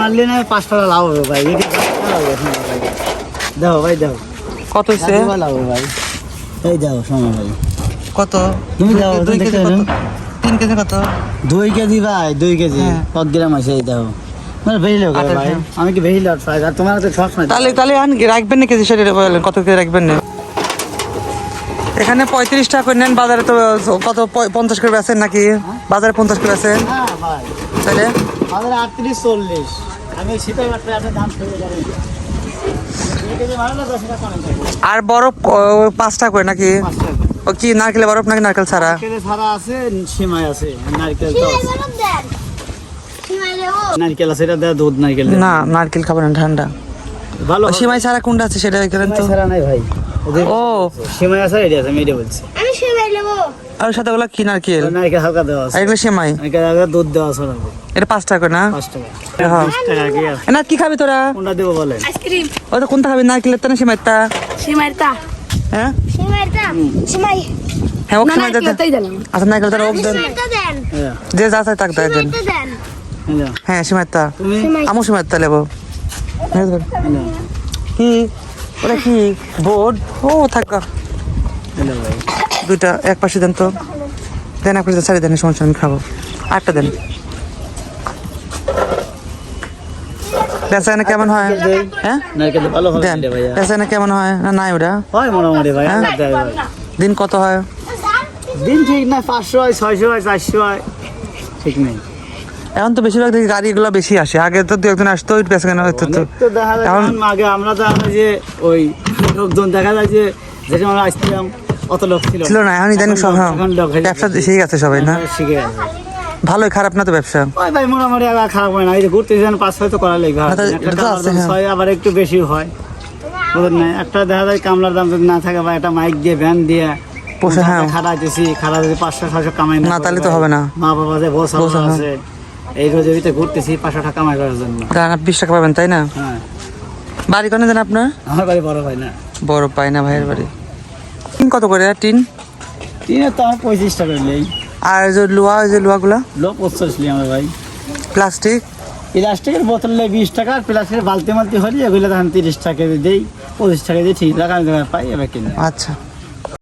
মারলে না 5 টাকা লাভ হবে ভাই। দাও ভাই দাও। কত হচ্ছে? লাভ হবে ভাই। এই দাও সময় ভাই। কত? তুমি দাও 2 কেজি কত? 3 কেজি কত? 2 কেজি ভাই, 2 কেজি। হ্যাঁ। 1 গ্রাম আছে এই দাও। মানে বেশি লোক ভাই। আমি কি বেশি লোক খাই? আর তোমার তো সব সময়। তাহলে আন রাখবেন না কেজি সেটা বলেন, কত কেজি রাখবেন না? এখানে 35 টাকা করে নেন, বাজারে তো কত 50 করে বেচেন নাকি? বাজারে 50 করে বেচেন হ্যাঁ ভাই। তাহলে আমাদের 38 40। আমি শীতের মাত্র আপনার দাম শুনে যাবেন। 2 কেজি মারলে 10 টাকা কম থাকবে। আর বরফ 5 টাকা করে নাকি? 5 টাকা। ও কি নারকেলের বরফ নাকি নারকেল ছাড়া? নারকেলের ছাড়া আছে, সিমাই আছে, নারকেল তো আছে। নারকেল আছে, এটা দেওয়া দুধ নারকেল। না নারকেল খাবো না, ঠান্ডা। ভালো সিমাই ছাড়া কোনটা আছে সেটা এখানে তো। ছাড়া নাই ভাই। ও সিমাই আছে, এটা আছে, আমি এটা বলছি। আমি সিমাই নেব। আর সাথে ওগুলা কি নারকেল? নারকেল হালকা দেওয়া আছে। আর এগুলো সিমাই। নারকেল হালকা দুধ দেওয়া আছে না। এটা 5 টাকা করে না? 5 টাকা। হ্যাঁ। 20 টাকা কি আর? না কি খাবি তোরা? কোনটা দেবো বলেন? আইসক্রিম। ও তো কোনটা খাবি, নারকেলের তা না সিমাইটা? সিমাইটা। হ্যাঁ সিমাইটা। সিমাই। হ্যাঁ, ও না সিমাই না দেন। তাই দিলাম। আচ্ছা নারকেল তারা ওক দেন, সিমাইটা দেন। হ্যাঁ। যে যা চাই তাক দেন। সিমাইটা দেন। হ্যাঁ। হ্যাঁ সিমাইটা। তুমি আমু সিমাইটা লেবো। হ্যাঁ। কি ওটা কি বোর্ড? ও থাকা হ্যালো ভাই। দুইটা এক পাশে দেন তো, দেন এক পাশে সারি দেন, সমস্যা আমি খাবো। 8টা দেন। বেচাকেনা কেমন হয়? হ্যাঁ নারকেল ভালো হবে দেন। এটা ভাইয়া। বেচাকেনা কেমন হয়? না নাই ওটা হয় মোটামুটি ভাই। হ্যাঁ? দেয় ভাই। দিন কত হয়? দিন ঠিক না, 500 হয়, 600 হয়, 400 হয়, ঠিক নেই। এখন তো বেশিরভাগ দেখি গাড়িগুলো বেশি আসে, আগে তো 2 একজন আসতো, ওই বেচাকেনা হতো তো। অনেক তো দেখা যায়। এখন- কারণ আগে আমরা তো আমরা যে ওই লোকজন দেখা যায় যে যেটা আমরা আসছিলাম অত লোক ছিল ছিল না, এখন ইদানিং সব হ্যাঁ, এখন লোক হয়ে ব্যবসা গেছে। শিখে গেছে সবাই না? ব্যবসা শিখে গেছে। ভালোই, খারাপ না তো ব্যবসা? ওই ভাই মোটামুটি আবার খারাপ হয় না। এই যে ঘুরতে যান 5-6 তো করা লাগবে। না, তা- একটা এটা তো আছে, কামলার দাম হ্যাঁ। 6, আবার একটু বেশি হয়। বুঝলেন না? একটা দেখা যায় কামলার দাম যদি না থাকে বা একটা মাইক দিয়ে ভ্যান দিয়ে পোষা, হ্যাঁ। খাটাইতেছি, খাটা যদি 500-600 কামাই না, না তাহলে করি তো ভাই, হবে না। মা বাবা যে বসা বসা, হ্যাঁ। আছে, এই রোজের ভিতরে ঘুরতেছি 500 টাকা কামাই করার জন্য। 20 টাকা পাবেন তাই না? হ্যাঁ, বাড়ি কোনে দেন আপনার? আমার বাড়ি বড় ভাই না। বড় পাই না ভাইয়ের বাড়ি। টিন কত করে টিন? টিনের তো আমার 25 টাকা নেই। আর যে লোহা, ওই যে লোহাগুলা লোক 25 আমার ভাই। প্লাস্টিক? প্লাস্টিকের বোতলে 20 টাকা, আর প্লাস্টিকের বালতি মালতি হলে এগুলো তখন 30 টাকা দিই, 25 টাকা দিয়ে ঠিক টাকা আমি পাই এবার কিনে। আচ্ছা।